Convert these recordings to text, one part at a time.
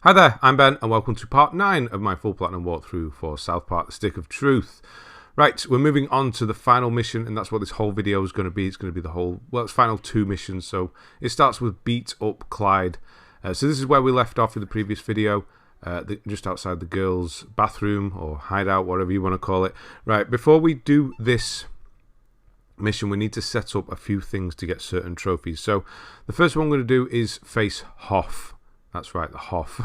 Hi there, I'm Ben, and welcome to part 9 of my full platinum walkthrough for South Park: The Stick of Truth. Right, we're moving on to the final mission, and that's what this whole video is going to be. It's going to be the whole, well, it's final 2 missions, so it starts with Beat Up Clyde. So this is where we left off in the previous video, just outside the girls' bathroom, or hideout, whatever you want to call it. Right, before we do this mission, we need to set up a few things to get certain trophies. So the first one I'm going to do is face Hoff. That's right, the Hoff.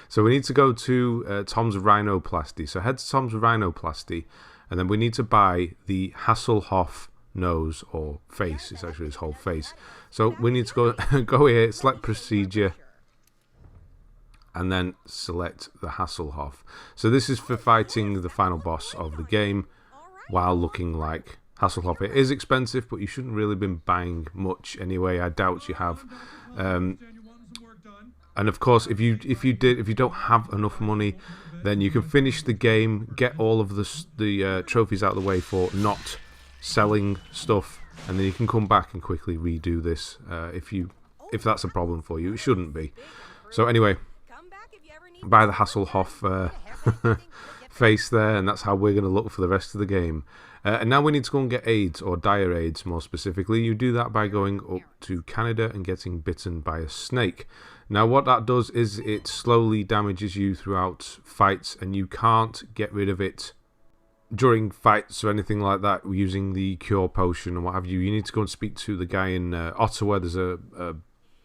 So we need to go to Tom's Rhinoplasty. So head to Tom's Rhinoplasty, and then we need to buy the Hasselhoff nose, or face. It's actually his whole face. So we need to go here, select procedure, and then select the Hasselhoff. So this is for fighting the final boss of the game while looking like Hasselhoff. It is expensive, but you shouldn't really have been buying much anyway. I doubt you have. And of course, if you don't have enough money, then you can finish the game, get all of the trophies out of the way for not selling stuff, and then you can come back and quickly redo this if that's a problem for you. It shouldn't be. So anyway, buy the Hasselhoff face there, and that's how we're going to look for the rest of the game. And now we need to go and get AIDS, or dire AIDS more specifically. You do that by going up to Canada and getting bitten by a snake. Now what that does is it slowly damages you throughout fights, and you can't get rid of it during fights or anything like that using the cure potion and what have you. You need to go and speak to the guy in Ottawa. There's a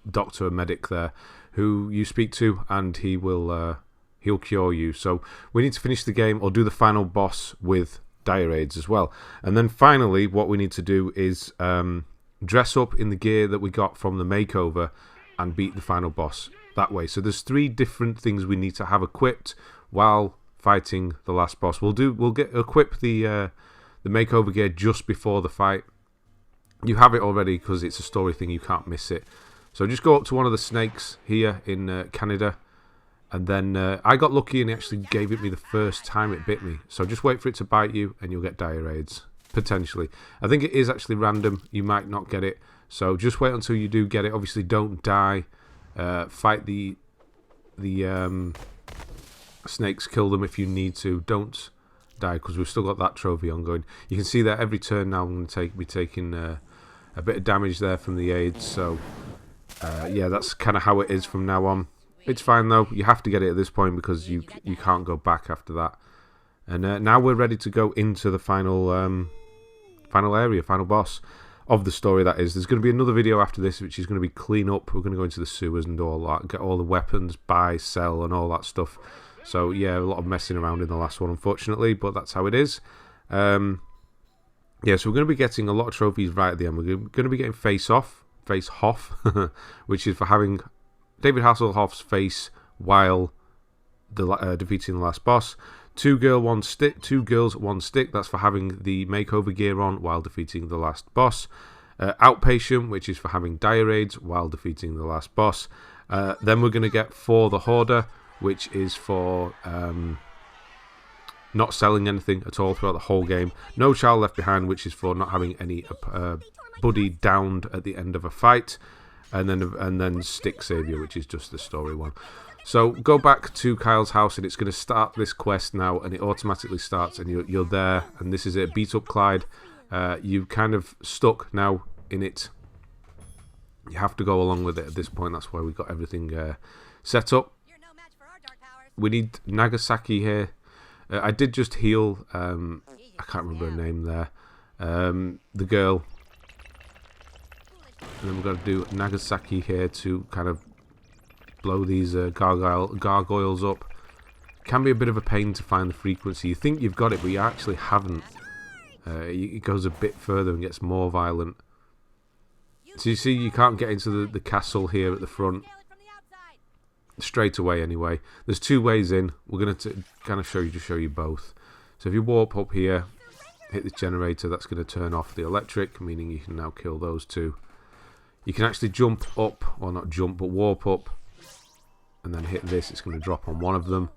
doctor, a medic there, who you speak to, and he'll cure you. So we need to finish the game or do the final boss with dire AIDS as well. And then finally what we need to do is dress up in the gear that we got from the makeover and beat the final boss that way. So there's 3 different things we need to have equipped while fighting the last boss. We'll equip the makeover gear just before the fight. You have it already because it's a story thing, you can't miss it. So just go up to one of the snakes here in Canada, and then I got lucky and it actually gave it me the first time it bit me. So just wait for it to bite you and you'll get dire AIDS, potentially. I think it is actually random, you might not get it. So just wait until you do get it. Obviously don't die. Fight the snakes, kill them if you need to. Don't die, because we've still got that trophy ongoing. You can see that every turn now I'm going to be taking a bit of damage there from the AIDS. So yeah, that's kind of how it is from now on. It's fine though. You have to get it at this point because you can't go back after that. And now we're ready to go into the final area, final boss of the story, that is. There's going to be another video after this, which is going to be clean up. We're going to go into the sewers and do all that, get all the weapons, buy, sell, and all that stuff. So yeah, a lot of messing around in the last one, unfortunately, but that's how it is. Yeah, so we're going to be getting a lot of trophies right at the end. We're going to be getting Face Hoff, which is for having David Hasselhoff's face while defeating the last boss. 2 girls, 1 stick. That's for having the makeover gear on while defeating the last boss. Outpatient, which is for having dire AIDS while defeating the last boss. Then we're going to get for the Hoarder, which is for not selling anything at all throughout the whole game. No Child Left Behind, which is for not having any buddy downed at the end of a fight. And then Stick Savior, which is just the story one. So go back to Kyle's house, and it's going to start this quest now, and it automatically starts, and you're there, and this is it. Beat Up Clyde. You're kind of stuck now in it. You have to go along with it at this point. That's why we got everything set up. We need Nagasaki here. I did just heal. I can't remember her name there. The girl. And then we've got to do Nagasaki here to kind of blow these gargoyles up. Can be a bit of a pain to find the frequency. You think you've got it, but you actually haven't. It goes a bit further and gets more violent. So you see, you can't get into the castle here at the front straight away anyway. There's 2 ways in. We're going to kind of show you both. So if you warp up here, hit the generator, that's going to turn off the electric, meaning you can now kill those 2. You can actually jump up, or not jump, but warp up, and then hit this. It's going to drop on one of them,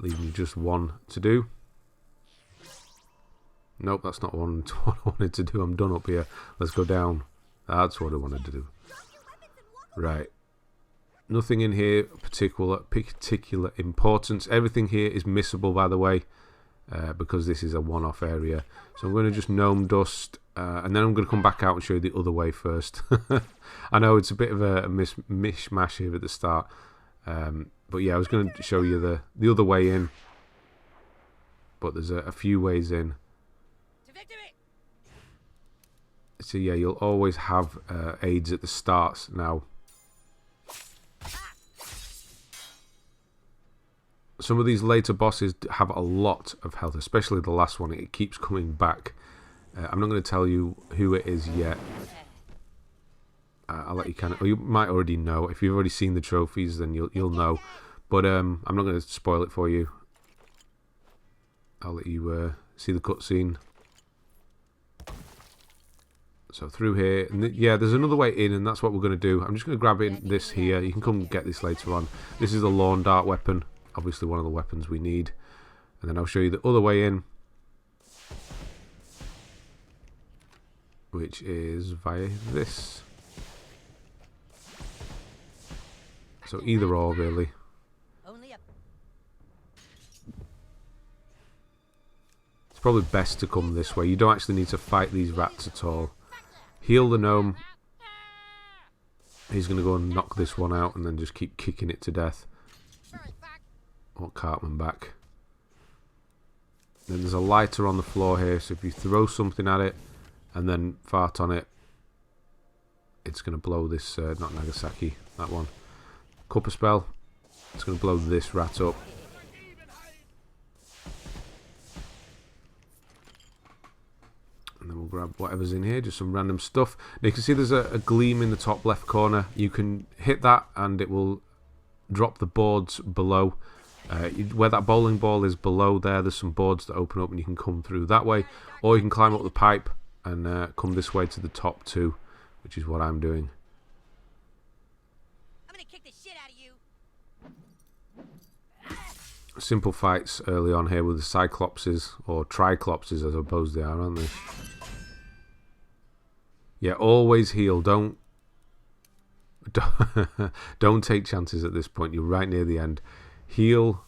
leaving just 1 to do. Nope, that's not what I wanted to do. I'm done up here. Let's go down. That's what I wanted to do. Right. Nothing in here particular importance. Everything here is missable, by the way, because this is a one-off area. So I'm going to just gnome dust, and then I'm going to come back out and show you the other way first. I know it's a bit of a mishmash here at the start, but yeah, I was going to show you the other way in, but there's a few ways in. So yeah, you'll always have aids at the starts now. Some of these later bosses have a lot of health, especially the last one. It keeps coming back. I'm not going to tell you who it is yet. I'll let you kind of... Well, you might already know. If you've already seen the trophies, then you'll know. But I'm not going to spoil it for you. I'll let you see the cutscene. So through here, and yeah, there's another way in, and that's what we're going to do. I'm just going to grab this here. You can come get this later on. This is the lawn dart weapon, obviously one of the weapons we need. And then I'll show you the other way in, which is via this. So either or, really. It's probably best to come this way. You don't actually need to fight these rats at all. Heal the gnome. He's going to go and knock this one out and then just keep kicking it to death. Want Cartman back. Then there's a lighter on the floor here, so if you throw something at it and then fart on it, it's going to blow this, not Nagasaki, that one. Cuppa spell. It's going to blow this rat up. And then we'll grab whatever's in here, just some random stuff. Now you can see there's a gleam in the top left corner. You can hit that and it will drop the boards below. Where that bowling ball is below there's some boards that open up and you can come through that way. Or you can climb up the pipe and come this way to the top too, which is what I'm doing. I'm gonna kick the shit out of you. Simple fights early on here with the Cyclopses, or Triclopses I suppose they are, aren't they? Yeah, always heal. Don't take chances at this point. You're right near the end. Heal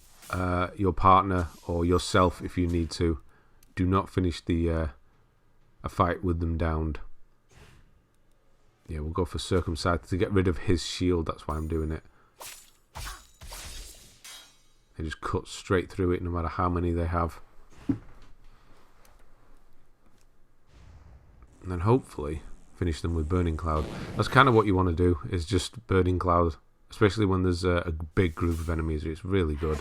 your partner or yourself if you need to. Do not finish a fight with them downed. Yeah, we'll go for Circumcised to get rid of his shield. That's why I'm doing it. They just cut straight through it no matter how many they have. And then hopefully finish them with Burning Cloud. That's kind of what you want to do, is just Burning Cloud. Especially when there's a big group of enemies. It's really good.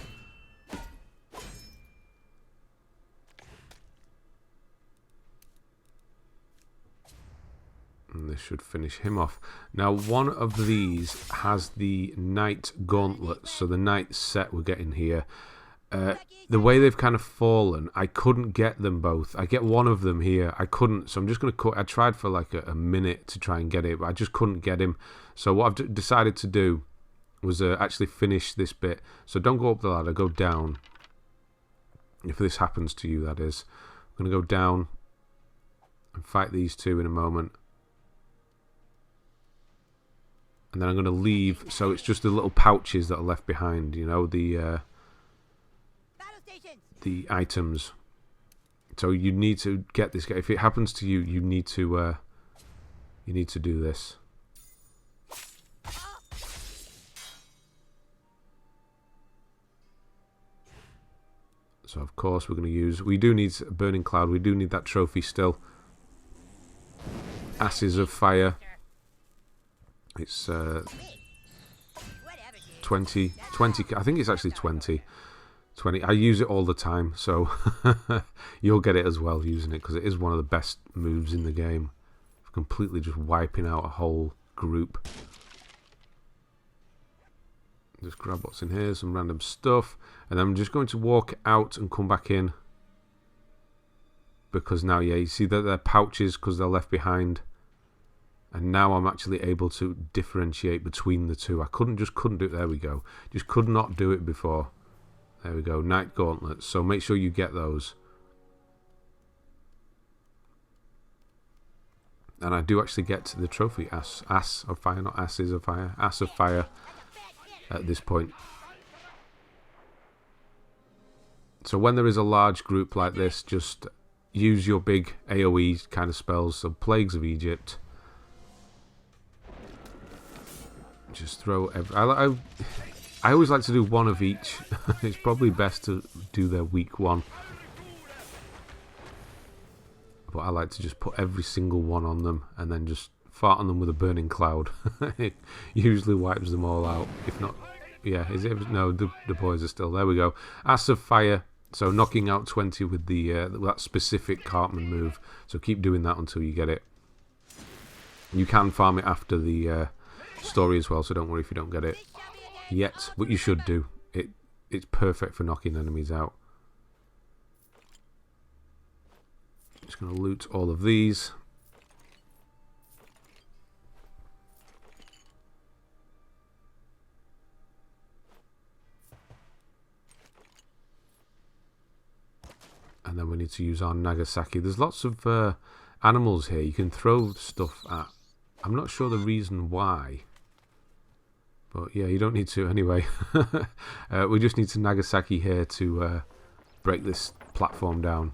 And this should finish him off. Now, one of these has the Knight Gauntlets. So the Knight set we're getting here. The way they've kind of fallen, I couldn't get them both. I get one of them here. I couldn't. So I'm just going to cut. I tried for like a minute to try and get it, but I just couldn't get him. So what I've decided to do was actually finish this bit. So don't go up the ladder, go down. If this happens to you, that is. I'm going to go down and fight these two in a moment. And then I'm going to leave, so it's just the little pouches that are left behind, you know, the items. So you need to get this guy. If it happens to you, you need to do this. So of course we're going to use... We do need Burning Cloud. We do need that trophy still. Asses of Fire. It's 20. I think it's actually 20. I use it all the time, so you'll get it as well using it, because it is one of the best moves in the game. Completely just wiping out a whole group. Just grab what's in here, some random stuff, and I'm just going to walk out and come back in, because now, yeah, you see that they're pouches because they're left behind, and now I'm actually able to differentiate between the two. I couldn't do it. There we go. Just could not do it before. There we go. Knight Gauntlets. So make sure you get those. And I do actually get to the trophy. Ass of Fire, not Asses of Fire. Ass of Fire. at this point. So when there is a large group like this, just use your big AoE kind of spells. So Plagues of Egypt. Just throw I always like to do one of each. It's probably best to do their weak one. But I like to just put every single one on them and then just fart on them with a burning cloud. It usually wipes them all out. If not, yeah, is it? No, the boys are still there. We go. Ass of Fire. So knocking out 20 with the that specific Cartman move. So keep doing that until you get it. You can farm it after the story as well, so don't worry if you don't get it yet. But you should do. It's perfect for knocking enemies out. Just going to loot all of these. And then we need to use our Nagasaki. There's lots of animals here you can throw stuff at. I'm not sure the reason why. But yeah, you don't need to anyway. We just need to Nagasaki here to break this platform down.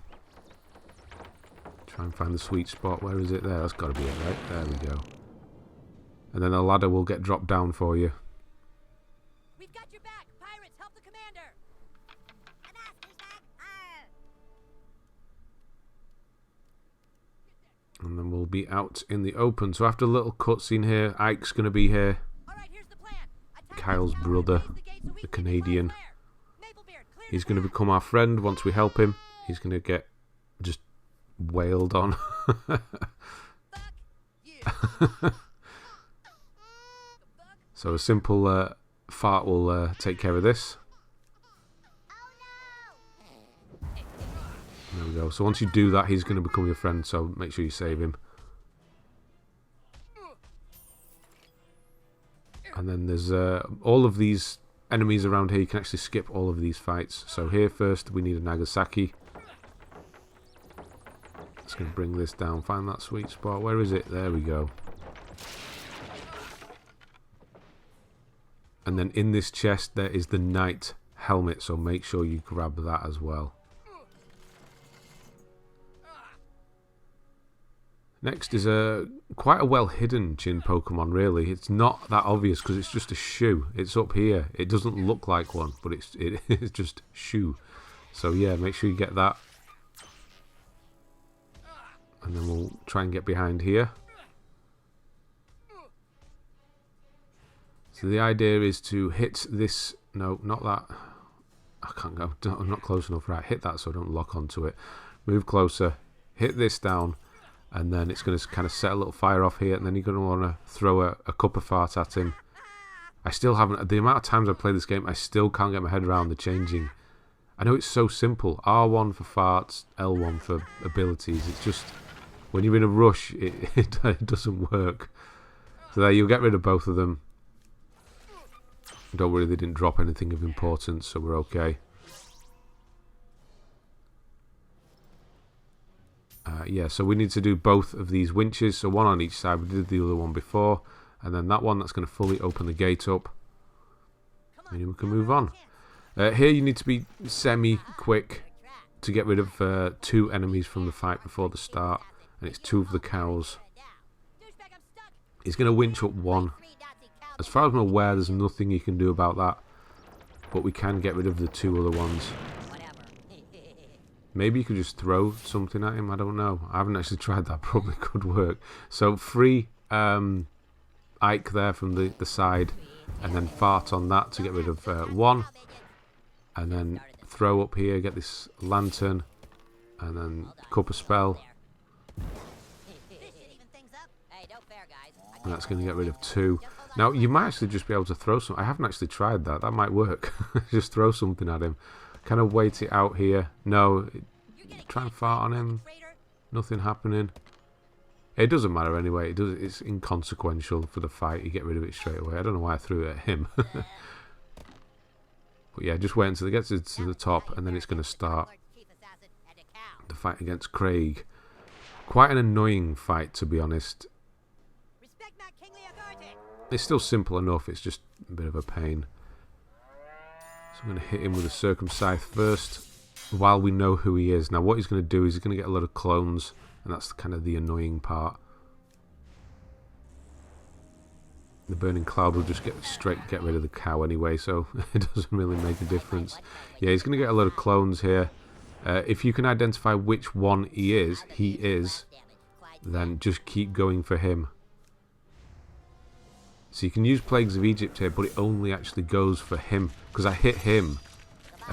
Try and find the sweet spot. Where is it? There, that's got to be it, right? There we go. And then a ladder will get dropped down for you. We've got your back. Pirates, help the commander. And then we'll be out in the open. So after a little cutscene here, Ike's going to be here. All right, here's the plan. Kyle's brother, the Canadian. He's going to become our friend once we help him. He's going to get just wailed on. So a simple fart will take care of this. There we go. So once you do that, he's going to become your friend, so make sure you save him. And then there's all of these enemies around here. You can actually skip all of these fights. So here first we need a Nagasaki. Just going to bring this down. Find that sweet spot. Where is it? There we go. And then in this chest there is the knight helmet, so make sure you grab that as well. Next is quite a well hidden Chinpokomon, really. It's not that obvious because it's just a shoe. It's up here. It doesn't look like one, but it's just shoe. So yeah, make sure you get that. And then we'll try and get behind here. So the idea is to hit this. No, not that. I can't go. I'm not close enough. Right, hit that so I don't lock onto it. Move closer. Hit this down. And then it's going to kind of set a little fire off here. And then you're going to want to throw a cup of fart at him. I still haven't. The amount of times I've played this game, I still can't get my head around the changing. I know it's so simple. R1 for farts, L1 for abilities. It's just, when you're in a rush, it doesn't work. So there, you'll get rid of both of them. Don't worry, they didn't drop anything of importance, so we're okay. Yeah, so we need to do both of these winches. So one on each side. We did the other one before. And then that one, that's going to fully open the gate up. And we can move on. Here you need to be semi-quick to get rid of 2 enemies from the fight before the start. And it's 2 of the cows. He's going to winch up 1. As far as I'm aware, there's nothing you can do about that. But we can get rid of the 2 other ones. Maybe you could just throw something at him. I don't know. I haven't actually tried that. Probably could work. So free Ike there from the side. And then fart on that to get rid of 1. And then throw up here. Get this lantern. And then cup of spell. And that's going to get rid of 2. Now, you might actually just be able to throw some. I haven't actually tried that. That might work. Just throw something at him. Kind of wait it out here. No. Try and fart on him. Nothing happening. It doesn't matter anyway. It's inconsequential for the fight. You get rid of it straight away. I don't know why I threw it at him. But yeah, just wait until it gets to the top. And then it's going to start the fight against Craig. Quite an annoying fight, to be honest. It's still simple enough. It's just a bit of a pain. So I'm going to hit him with a circumscythe first, while we know who he is. Now what he's going to do is he's going to get a lot of clones, and that's kind of the annoying part. The burning cloud will just get rid of the cow anyway, so it doesn't really make a difference. Yeah, he's going to get a lot of clones here. If you can identify which one he is, then just keep going for him. So you can use Plagues of Egypt here, but it only actually goes for him. Because I hit him,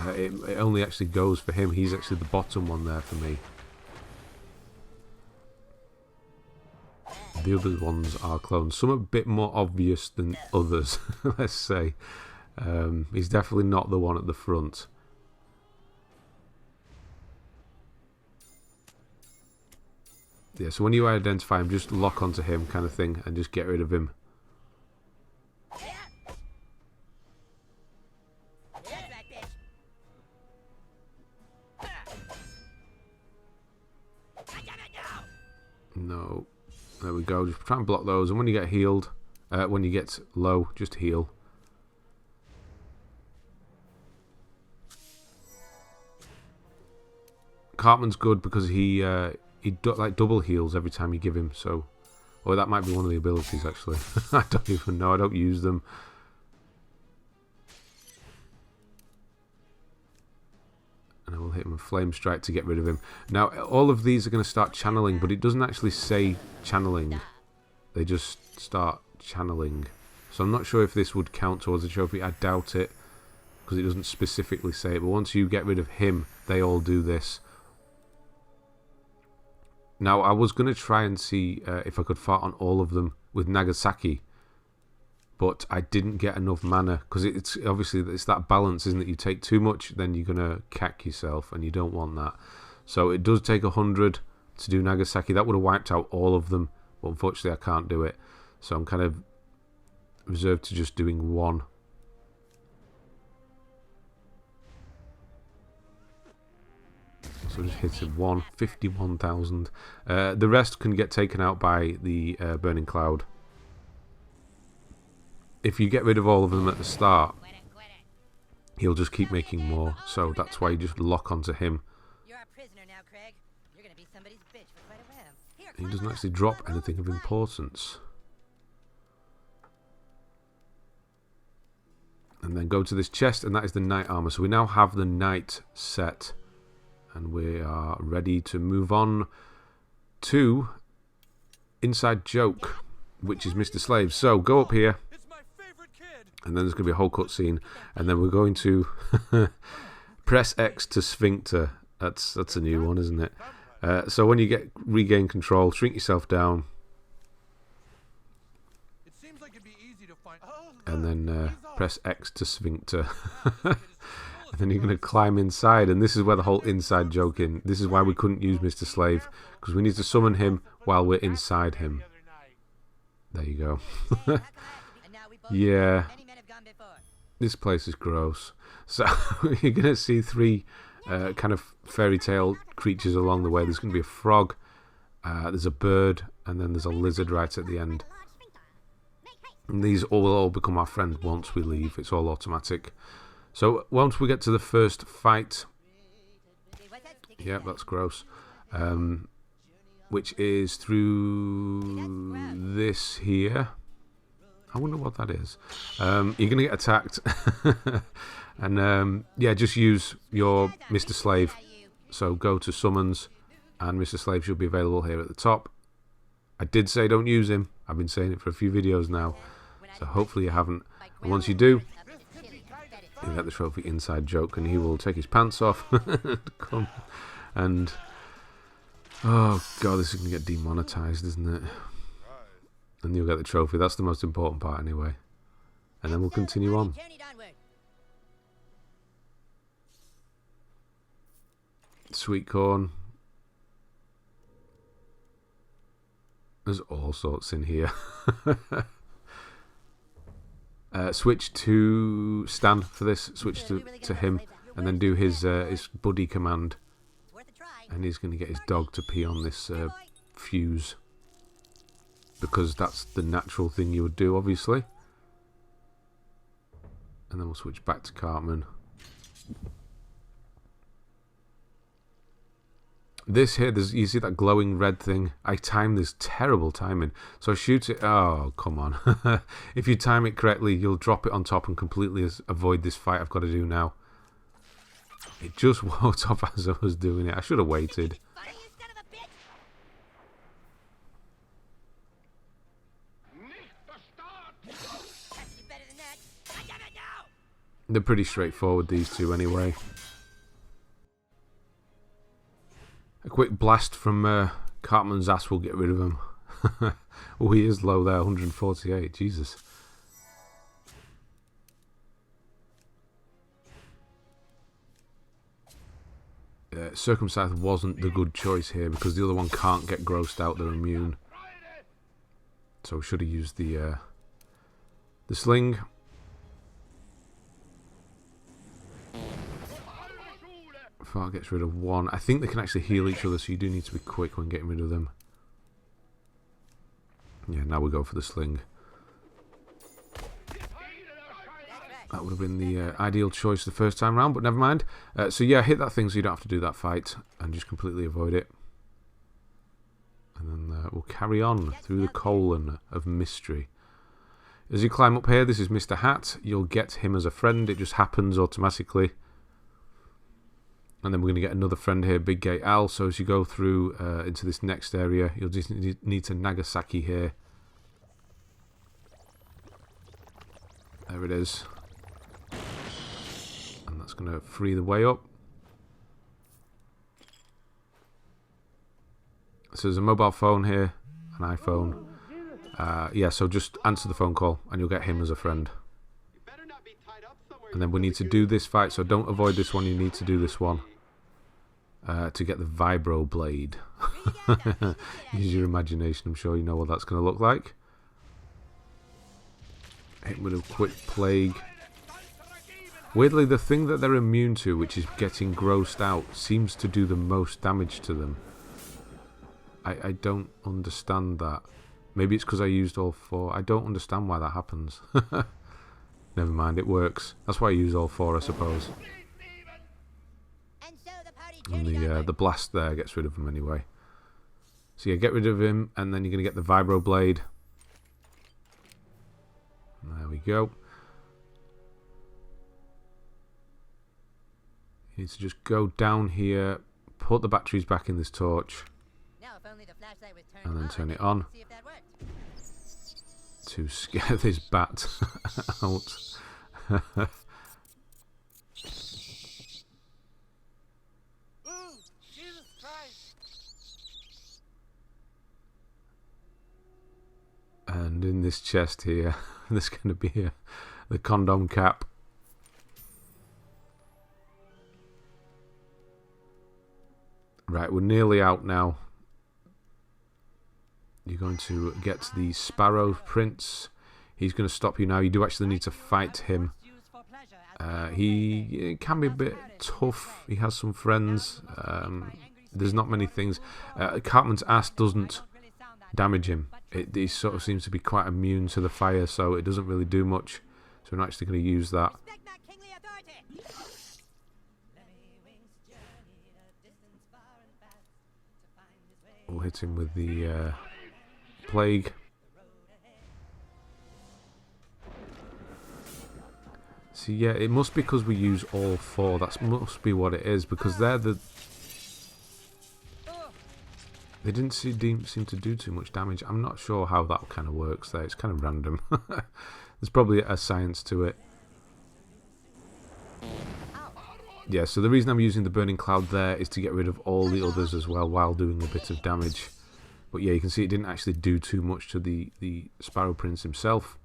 it only actually goes for him. He's actually the bottom one there for me. The other ones are clones. Some are a bit more obvious than others, let's say. He's definitely not the one at the front. Yeah, so when you identify him, just lock onto him kind of thing and just get rid of him. No. There we go. Just try and block those. And when you get healed, when you get low, just heal. Cartman's good because he like double heals every time you give him. So, or that might be one of the abilities actually. I don't even know. I don't use them. And I will hit him with Flame Strike to get rid of him. Now, all of these are going to start channeling, but it doesn't actually say channeling. They just start channeling. So I'm not sure if this would count towards the trophy. I doubt it, because it doesn't specifically say it. But once you get rid of him, they all do this. Now, I was going to try and see if I could fart on all of them with Nagasaki. But I didn't get enough mana, because it's obviously it's that balance, isn't it? You take too much, then you're going to cack yourself, and you don't want that. So it does take 100 to do Nagasaki. That would have wiped out all of them, but unfortunately I can't do it. So I'm kind of reserved to just doing one. So just hit it 51,000. The rest can get taken out by the Burning Cloud. If you get rid of all of them at the start, he'll just keep making more. So that's why you just lock onto him. You're our prisoner now, Craig. You're gonna be somebody's bitch for quite a while. Here, He doesn't actually drop anything of importance. And then go to this chest, and that is the Knight armor. So we now have the Knight set. And we are ready to move on to Inside Joke, which is Mr. Slave. So go up here. And then there's going to be a whole cutscene, and then we're going to press X to sphincter. That's a new one, isn't it? So when you regain control, shrink yourself down, and then press X to sphincter. And then you're going to climb inside, and this is where the whole inside joke in. This is why we couldn't use Mr. Slave, because we need to summon him while we're inside him. There you go. Yeah. This place is gross. So you're going to see three kind of fairy tale creatures along the way. There's going to be a frog, there's a bird, and then there's a lizard right at the end. And these will all become our friend once we leave. It's all automatic. So once we get to the first fight, yeah, that's gross, which is through this here. I wonder what that is. You're going to get attacked. And yeah, just use your Mr. Slave. So go to Summons, and Mr. Slave should be available here at the top. I did say don't use him. I've been saying it for a few videos now. So hopefully you haven't. And once you do, you get the trophy Inside Joke, and he will take his pants off and come. And oh god, this is going to get demonetized, isn't it? And you'll get the trophy. That's the most important part anyway. And then we'll continue on. Sweet corn. There's all sorts in here. Switch to Stan for this. Switch to him, and then do his buddy command. And he's going to get his dog to pee on this fuse, because that's the natural thing you would do, obviously. And then we'll switch back to Cartman. This here, you see that glowing red thing? I timed this terrible timing. So I shoot it. Oh, come on. If you time it correctly, you'll drop it on top and completely avoid this fight I've got to do now. It just walked off as I was doing it. I should have waited. They're pretty straightforward, these two, anyway. A quick blast from Cartman's ass will get rid of him. Oh, he is low there, 148. Jesus. Circumcised wasn't the good choice here because the other one can't get grossed out. They're immune. So should have used the sling. Far gets rid of one. I think they can actually heal each other, so you do need to be quick when getting rid of them. Yeah, now we go for the sling. That would have been the ideal choice the first time round, but never mind. So yeah, hit that thing so you don't have to do that fight and just completely avoid it. And then we'll carry on through the colon of mystery. As you climb up here, this is Mr. Hat. You'll get him as a friend. It just happens automatically. And then we're going to get another friend here, Big Gay Al. So as you go through into this next area, you'll just need to Nagasaki here. There it is. And that's going to free the way up. So there's a mobile phone here, an iPhone. Yeah, so just answer the phone call and you'll get him as a friend. And then we need to do this fight, so don't avoid this one, you need to do this one. To get the Vibroblade. Use your imagination, I'm sure you know what that's going to look like. Hit with a quick plague. Weirdly, the thing that they're immune to, which is getting grossed out, seems to do the most damage to them. I don't understand that. Maybe it's because I used all four. I don't understand why that happens. Never mind, it works. That's why I use all four, I suppose. And the blast there gets rid of him anyway. So yeah, get rid of him, and then you're going to get the Vibroblade. There we go. You need to just go down here, put the batteries back in this torch, and then turn it on to scare this bat out. And in this chest here, there's going to be the Condom Cap. Right, we're nearly out now. You're going to get the Sparrow Prince. He's going to stop you now. You do actually need to fight him. He can be a bit tough. He has some friends. There's not many things. Cartman's ass doesn't damage him. He sort of seems to be quite immune to the fire, so it doesn't really do much. So we're not actually going to use that. We'll hit him with the plague. So yeah, it must be because we use all four. That must be what it is, because they're the... They didn't seem to do too much damage. I'm not sure how that kind of works there. It's kind of random. There's probably a science to it. Yeah, so the reason I'm using the Burning Cloud there is to get rid of all the others as well while doing a bit of damage. But yeah, you can see it didn't actually do too much to the Sparrow Prince himself.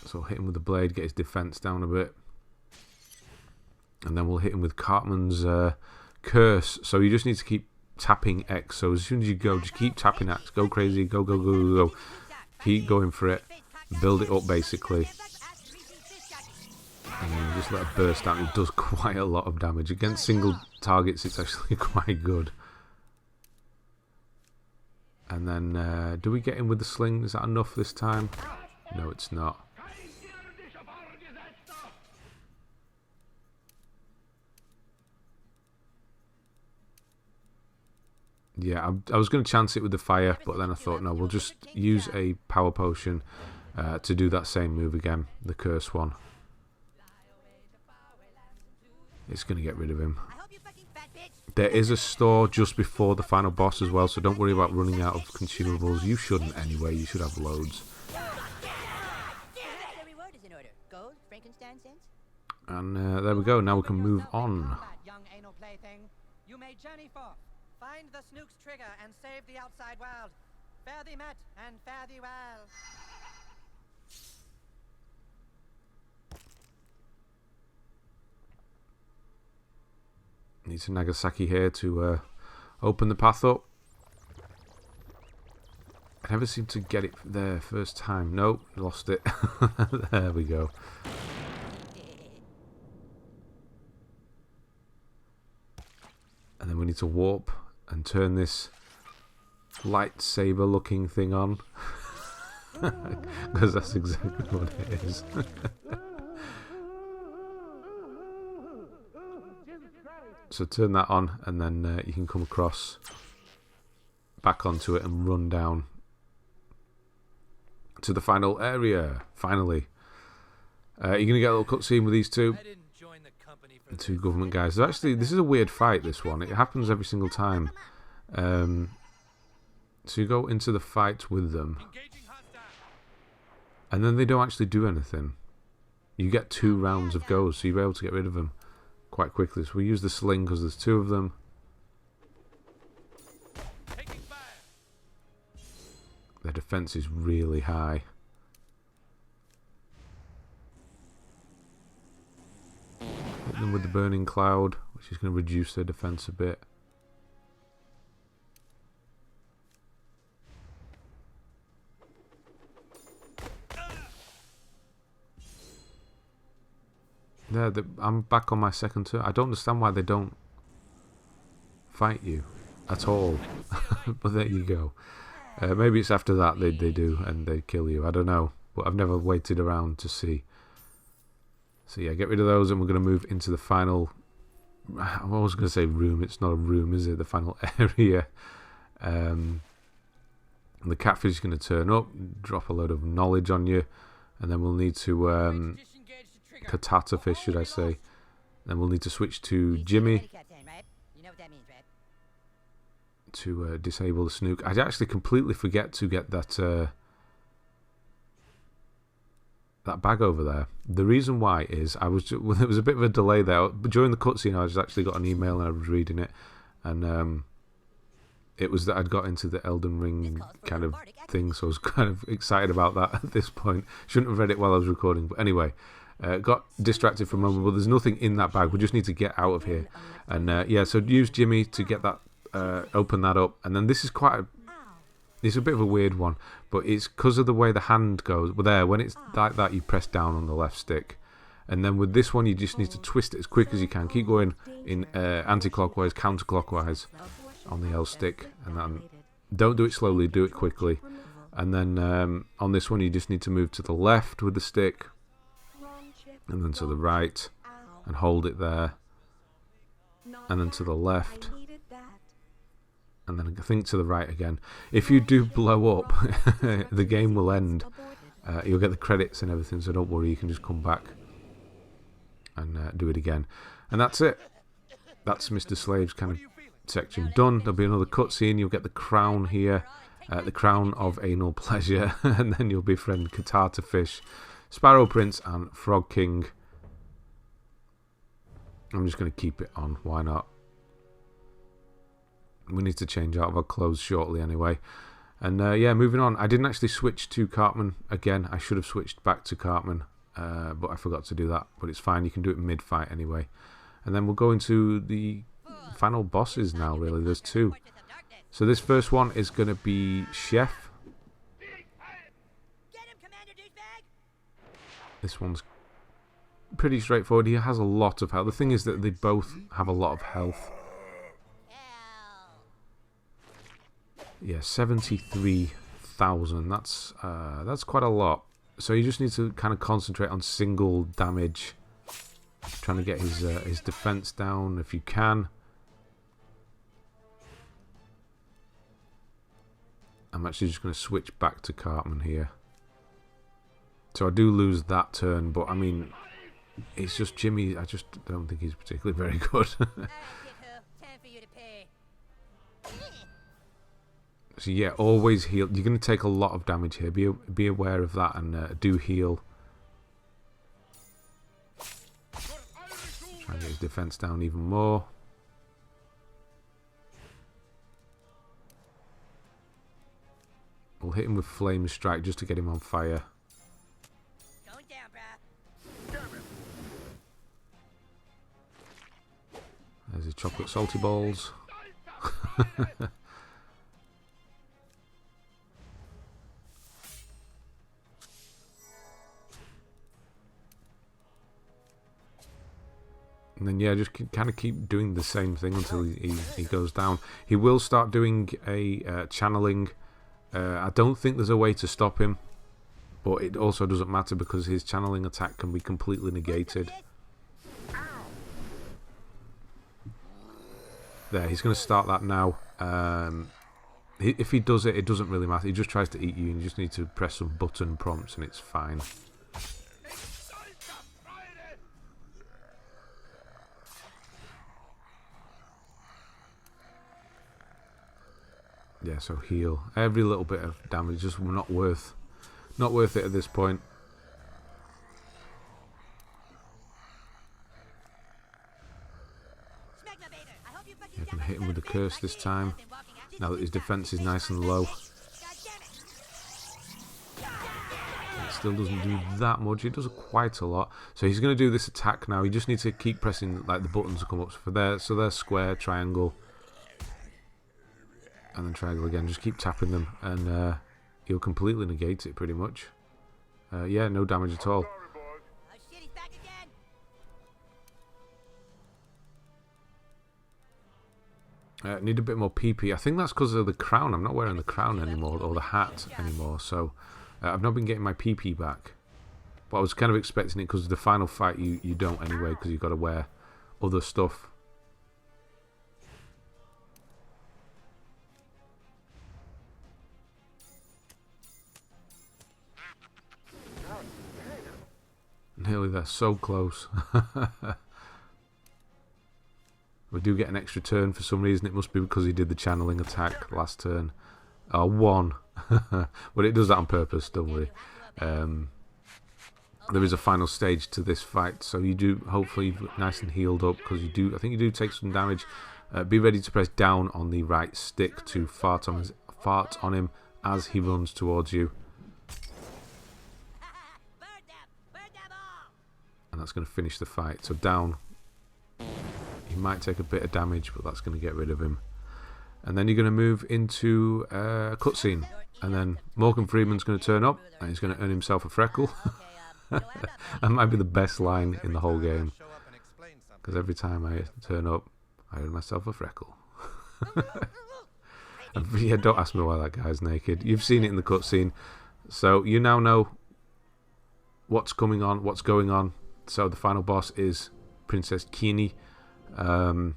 So hit him with the blade, get his defense down a bit. And then we'll hit him with Cartman's curse. So you just need to keep tapping X. So as soon as you go, just keep tapping X. Go crazy, go, go, go, go, go. Keep going for it. Build it up basically. And then just let it burst out. It does quite a lot of damage. Against single targets, it's actually quite good. And then, do we get in with the sling? Is that enough this time? No, it's not. Yeah, I was going to chance it with the fire, but then I thought, no, we'll just use a power potion to do that same move again, the curse one. It's going to get rid of him. I hope you fucking fat bitch. There is a store just before the final boss as well, so don't worry about running out of consumables. You shouldn't anyway, you should have loads. The reward is in order. Gold, Frankenstein cents. And there we go, now we can move on. Combat, young anal plaything. You may journey forth, find the Snook's trigger, and save the outside world. Fare thee met, and fare thee well. Need some Nagasaki here to open the path up. I never seem to get it there first time. Nope, lost it. There we go. And then we need to warp and turn this lightsaber looking thing on. Because that's exactly what it is. So turn that on, and then you can come across back onto it and run down to the final area. Finally, you're gonna get a little cutscene with these two government guys. They're actually, this is a weird fight. This one, it happens every single time. So you go into the fight with them, and then they don't actually do anything. You get 2 rounds of goes, so you're able to get rid of them quite quickly. So we use the sling because there's 2 of them. Their defense is really high. Hit them with the burning cloud, which is going to reduce their defense a bit. There, I'm back on my second turn. I don't understand why they don't fight you at all. But there you go. Maybe it's after that they do and they kill you. I don't know. But I've never waited around to see. So yeah, get rid of those, and we're going to move into the final... I was going to say room. It's not a room, is it? The final area. And the catfish is going to turn up, drop a load of knowledge on you, and then we'll need to... Catatafish, should I say. Then we'll need to switch to Jimmy to disable the snook. I actually completely forget to get that that bag over there. The reason why is there was a bit of a delay there. But during the cutscene, I just actually got an email and I was reading it, and it was that I'd got into the Elden Ring kind of thing, so I was kind of excited about that at this point. Shouldn't have read it while I was recording, but anyway. Got distracted for a moment, but there's nothing in that bag. We just need to get out of here. And yeah, so use Jimmy to get that, open that up. And then this is it's a bit of a weird one, but it's because of the way the hand goes. Well, there, when it's like that, you press down on the left stick. And then with this one, you just need to twist it as quick as you can. Keep going in anti-clockwise, counterclockwise on the L stick. And then don't do it slowly, do it quickly. And then on this one, you just need to move to the left with the stick. And then to the right, and hold it there, and then to the left, and then I think to the right again. If you do blow up, the game will end. You'll get the credits and everything, so don't worry, you can just come back and do it again. And that's it. That's Mr. Slave's kind of section done. There'll be another cutscene. You'll get the crown here, the crown of anal pleasure, and then you'll befriend Catatafish, Sparrow Prince, and Frog King. I'm just going to keep it on. Why not? We need to change out of our clothes shortly anyway. And yeah, moving on. I didn't actually switch to Cartman again. I should have switched back to Cartman, but I forgot to do that. But it's fine. You can do it mid-fight anyway. And then we'll go into the final bosses now, really. There's 2. So this first one is going to be Chef. This one's pretty straightforward. He has a lot of health. The thing is that they both have a lot of health. Yeah, 73,000. That's quite a lot. So you just need to kind of concentrate on single damage, trying to get his defense down if you can. I'm actually just going to switch back to Cartman here. So I do lose that turn, but I mean, it's just Jimmy. I just don't think he's particularly very good. Time for you to pay. So yeah, always heal. You're going to take a lot of damage here. Be aware of that, and do heal. Try and get his defense down even more. We'll hit him with Flame Strike just to get him on fire. Going down, bruh. There's his chocolate salty balls. And then yeah, just kind of keep doing the same thing until he goes down. He will start doing a channeling. I don't think there's a way to stop him, but it also doesn't matter because his channeling attack can be completely negated. There, he's going to start that now. If he does it, it doesn't really matter. He just tries to eat you, and you just need to press some button prompts, and it's fine. Yeah, so heal. Every little bit of damage just not worth it at this point. Yeah, I can hit him with the curse this time. Now that his defense is nice and low. It still doesn't do that much. It does quite a lot. So he's going to do this attack now. He just needs to keep pressing like the buttons to come up for there. So they're square, triangle. And then triangle again, just keep tapping them, and he'll completely negate it pretty much. Yeah, no damage at all. Oh shit, he's back again. Need a bit more PP. I think that's because of the crown. I'm not wearing the crown anymore, or the hat anymore, so I've not been getting my PP back. But I was kind of expecting it because the final fight you don't anyway, because you've got to wear other stuff. Nearly there, so close. We do get an extra turn for some reason. It must be because he did the channeling attack last turn. One. But it does that on purpose, don't worry. There is a final stage to this fight, so you do hopefully nice and healed up, because you do. I think you do take some damage. Be ready to press down on the right stick to fart on him as he runs towards you. And that's going to finish the fight. So down, he might take a bit of damage, but that's going to get rid of him. And then you're going to move into a cutscene, and then Morgan Freeman's going to turn up, and he's going to earn himself a freckle. That might be the best line in the whole game, because every time I turn up, I earn myself a freckle. And yeah, don't ask me why that guy's naked. You've seen it in the cutscene, so you now know what's going on. So the final boss is Princess Kini. So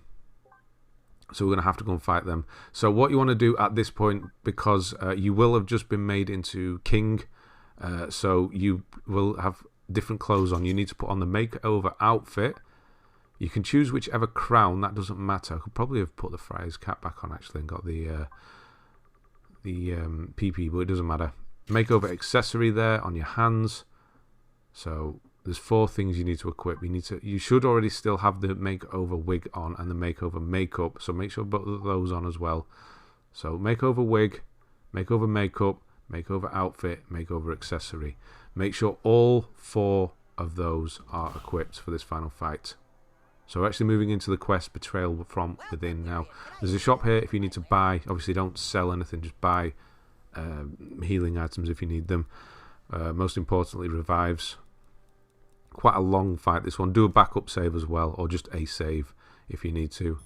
we're going to have to go and fight them. So what you want to do at this point, because you will have just been made into king, so you will have different clothes on. You need to put on the makeover outfit. You can choose whichever crown. That doesn't matter. I could probably have put the Friar's cap back on actually and got the PP, but it doesn't matter. Makeover accessory there on your hands. So there's 4 things you need to equip. You should already still have the makeover wig on and the makeover makeup, so make sure both of those on as well. So makeover wig, makeover makeup, makeover outfit, makeover accessory. Make sure all 4 of those are equipped for this final fight. So we're actually moving into the quest Betrayal from Within now. There's a shop here if you need to buy. Obviously don't sell anything, just buy healing items if you need them. Most importantly, revives. Quite a long fight this one. Do a backup save as well, or just a save if you need to.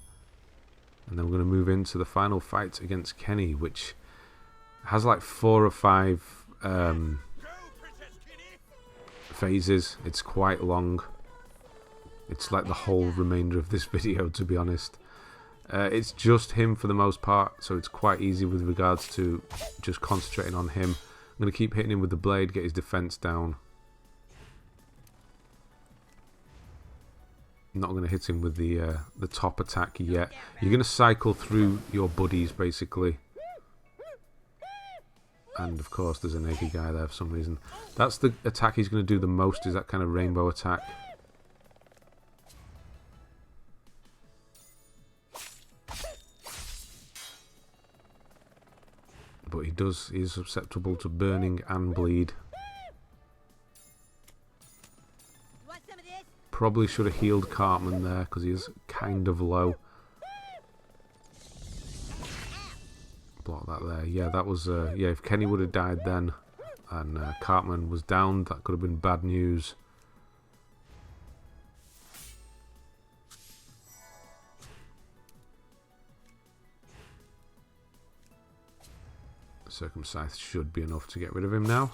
And then we're going to move into the final fight against Kenny, which has like 4 or 5 phases. It's quite long. It's like the whole remainder of this video, to be honest. It's just him for the most part, so it's quite easy with regards to just concentrating on him. I'm going to keep hitting him with the blade, get his defense down. I'm not going to hit him with the top attack yet. You're going to cycle through your buddies, basically. And, of course, there's a naked guy there for some reason. That's the attack he's going to do the most, is that kind of rainbow attack. But he's susceptible to burning and bleed. Probably should have healed Cartman there, because he is kind of low. Block that there. Yeah, that was... yeah, if Kenny would have died then, and Cartman was down, that could have been bad news. Circumcised should be enough to get rid of him now.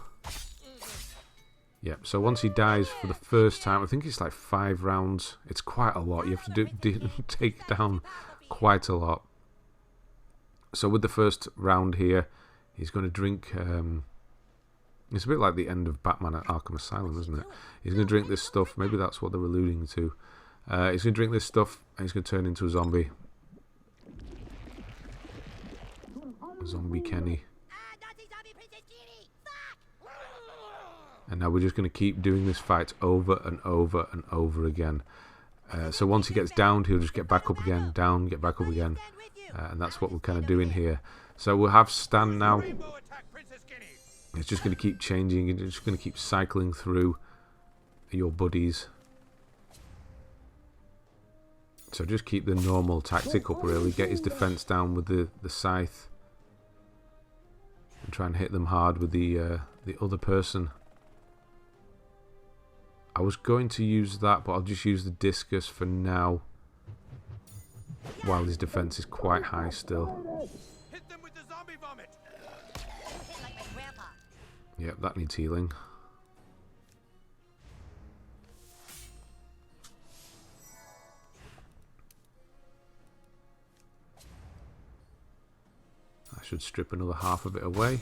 Yep, so once he dies for the first time, I think it's like 5 rounds. It's quite a lot. You have to take down quite a lot. So with the first round here, he's going to drink... it's a bit like the end of Batman at Arkham Asylum, isn't it? He's going to drink this stuff. Maybe that's what they're alluding to. He's going to drink this stuff, and he's going to turn into a zombie. Zombie Kenny. And now we're just going to keep doing this fight over and over and over again. So once he gets downed, he'll just get back up again, down, get back up again. And that's what we're kind of doing here. So we'll have Stan now. It's just going to keep changing. It's just going to keep cycling through your buddies. So just keep the normal tactic up, really. Get his defense down with the scythe. And try and hit them hard with the other person. I was going to use that, but I'll just use the discus for now. While his defense is quite high still. Hit them with the zombie vomit. Yep, that needs healing. I should strip another half of it away.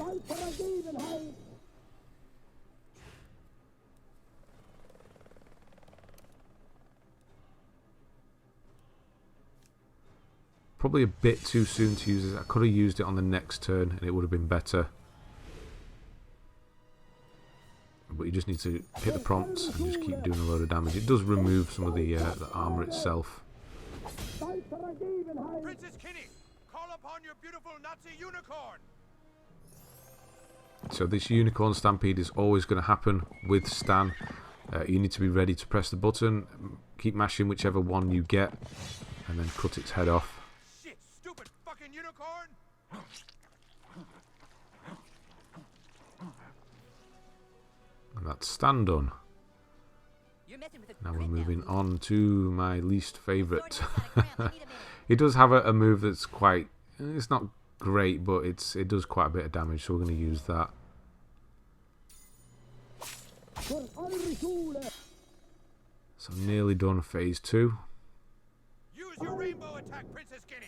Probably a bit too soon to use it. I could have used it on the next turn and it would have been better. But you just need to hit the prompts and just keep doing a load of damage. It does remove some of the armor itself. Princess Kitty, call upon your beautiful Nazi unicorn. So this unicorn stampede is always going to happen with Stan. You need to be ready to press the button. Keep mashing whichever one you get and then cut its head off. Unicorn? And that's Stan done. Now we're moving on to my least favourite. He does have a move that's quite... It's not great, but it does quite a bit of damage, so we're going to use that. So nearly done phase 2. Use your rainbow attack, Princess Kitty.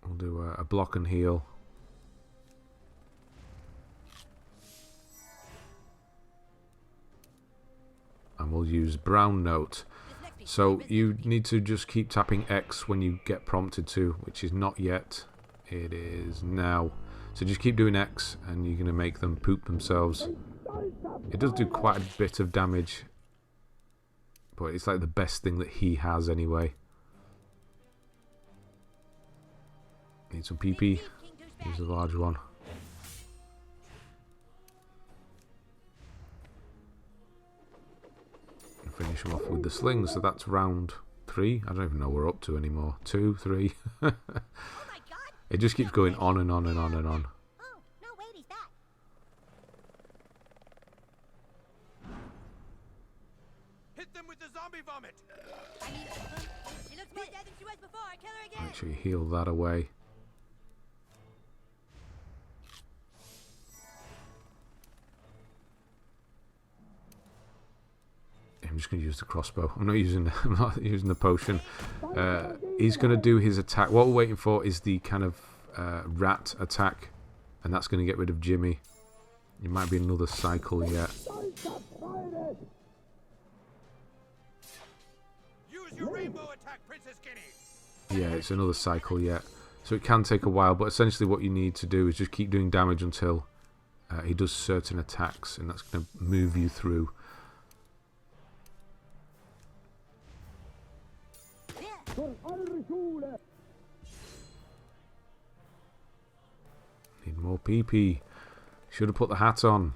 We'll do a block and heal. And we'll use brown note. So you need to just keep tapping X when you get prompted to, which is not yet. It is now. So just keep doing X and you're going to make them poop themselves. It does do quite a bit of damage, but it's like the best thing that he has anyway. Need some PP. Use the large one. And finish him off with the sling. So that's round 3. I don't even know what we're up to anymore. 2, 3. It just keeps going on and on and on and on. Oh, no, wait, he's back. Hit them with the zombie vomit. She looks more dead than she was before. Kill her again. Make sure you heal that away. just going to use the crossbow. I'm not using the potion. He's going to do his attack. What we're waiting for is the kind of rat attack, and that's going to get rid of Jimmy. It might be another cycle yet. Use your rainbow attack, Princess Guinea. Yeah, it's another cycle yet. So it can take a while, but essentially what you need to do is just keep doing damage until he does certain attacks, and that's going to move you through. Need more PP. Should have put the hat on.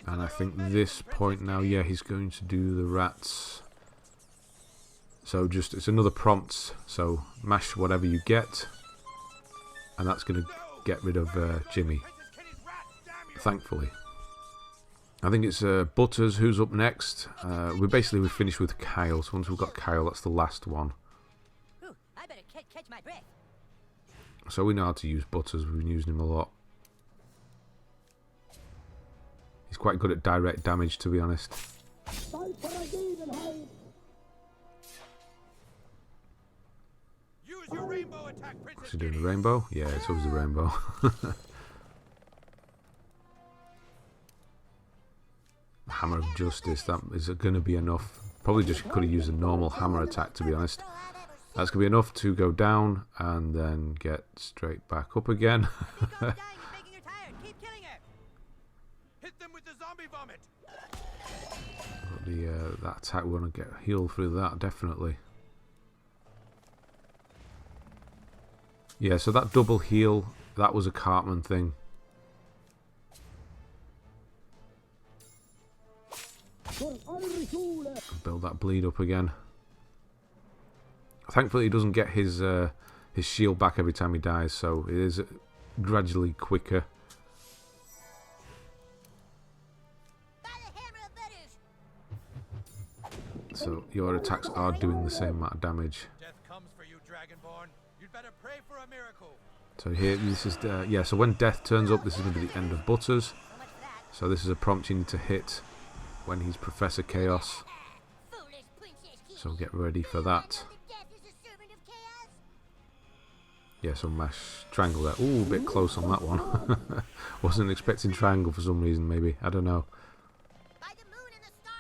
And I think this point now, yeah, he's going to do the rats. So just, it's another prompt. So mash whatever you get. And that's going to get rid of Jimmy. Thankfully. I think it's Butters who's up next. We finished with Kyle. So once we've got Kyle, that's the last one. Ooh, I better catch my breath. So we know how to use Butters. We've been using him a lot. He's quite good at direct damage, to be honest. Use your rainbow attack, Princess What's he doing? The rainbow? Yeah, it's always the rainbow. Hammer of Justice. That is going to be enough. Probably just could have used a normal hammer attack, to be honest. That's going to be enough to go down and then get straight back up again. Hit them with the zombie vomit. That attack, we want to get healed through that, definitely. Yeah, so that double heal, that was a Cartman thing. Build that bleed up again. Thankfully he doesn't get his shield back every time he dies, so it is gradually quicker. So your attacks are doing the same amount of damage. Death comes for you, Dragonborn. You'd better pray for a miracle. So here, this is yeah. So when death turns up, this is going to be the end of Butters. So this is a prompt you need to hit when he's Professor Chaos. So get ready for that. Yeah, so mash triangle there. Ooh, a bit close on that one. Wasn't expecting triangle for some reason, maybe. I don't know.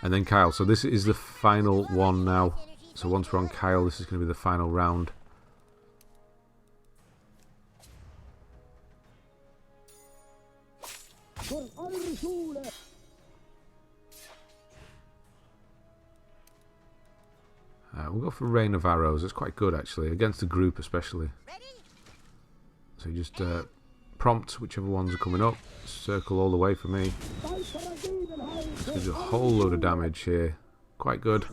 And then Kyle. So this is the final one now. So once we're on Kyle, this is going to be the final round. We'll go for Rain of Arrows. It's quite good, actually, against the group especially. So you just prompt whichever ones are coming up. Circle all the way for me. This gives you a whole load of damage here. Quite good.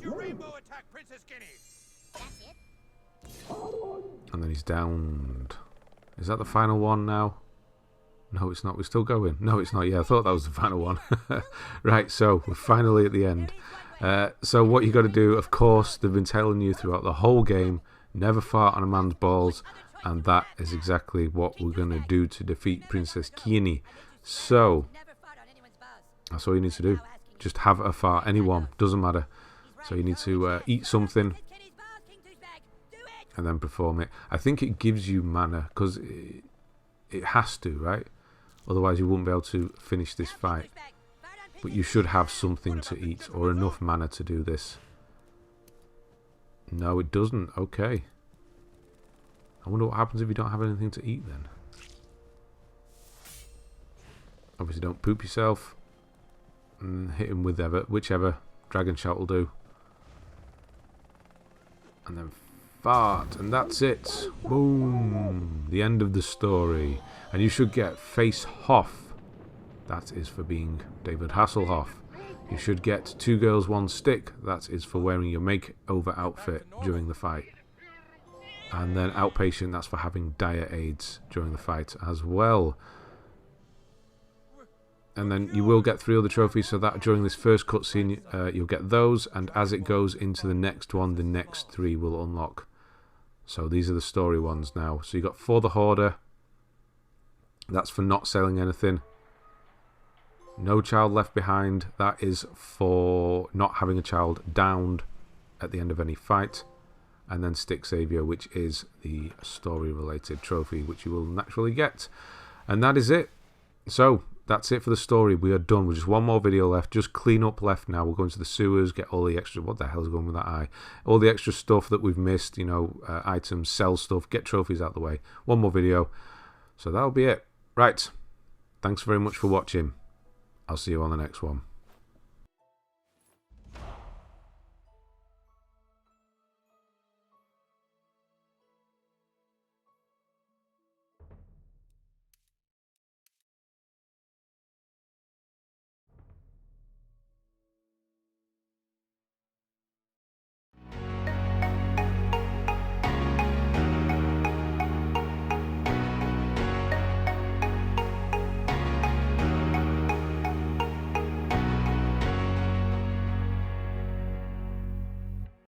And then he's downed. Is that the final one now? No, it's not. We're still going. No, it's not. Yeah, I thought that was the final one. Right, so we're finally at the end. So what you got to do, of course, they've been telling you throughout the whole game, never fart on a man's balls, and that is exactly what we're going to do to defeat Princess Guinea. So that's all you need to do. Just have a fart. Anyone, doesn't matter. So you need to eat something and then perform it. I think it gives you mana because it has to, right? Otherwise you wouldn't be able to finish this fight. But you should have something to eat or enough mana to do this. No, it doesn't. Okay. I wonder what happens if you don't have anything to eat then. Obviously don't poop yourself. And hit him with whichever Dragon Shout will do. And then fart. And that's it. Boom. The end of the story. And you should get Face Hoff. That is for being David Hasselhoff. You should get 2 girls 1 stick. That is for wearing your makeover outfit during the fight. And then Outpatient, that's for having dire aids during the fight as well. And then you will get 3 other trophies, so that during this first cutscene you'll get those, and as it goes into the next one, the next 3 will unlock. So these are the story ones now. So you got For the Hoarder, that's for not selling anything. No Child Left Behind, that is for not having a child downed at the end of any fight. And then Stick Savior, which is the story related trophy, which you will naturally get. And that is it. So that's it for the story. We are done with just one more video left. Just clean up left now. We'll go into the sewers, get all the extra... What the hell is going with that eye? All the extra stuff that we've missed, you know, items, sell stuff, get trophies out the way. One more video. So that'll be it. Right. Thanks very much for watching. I'll see you on the next one.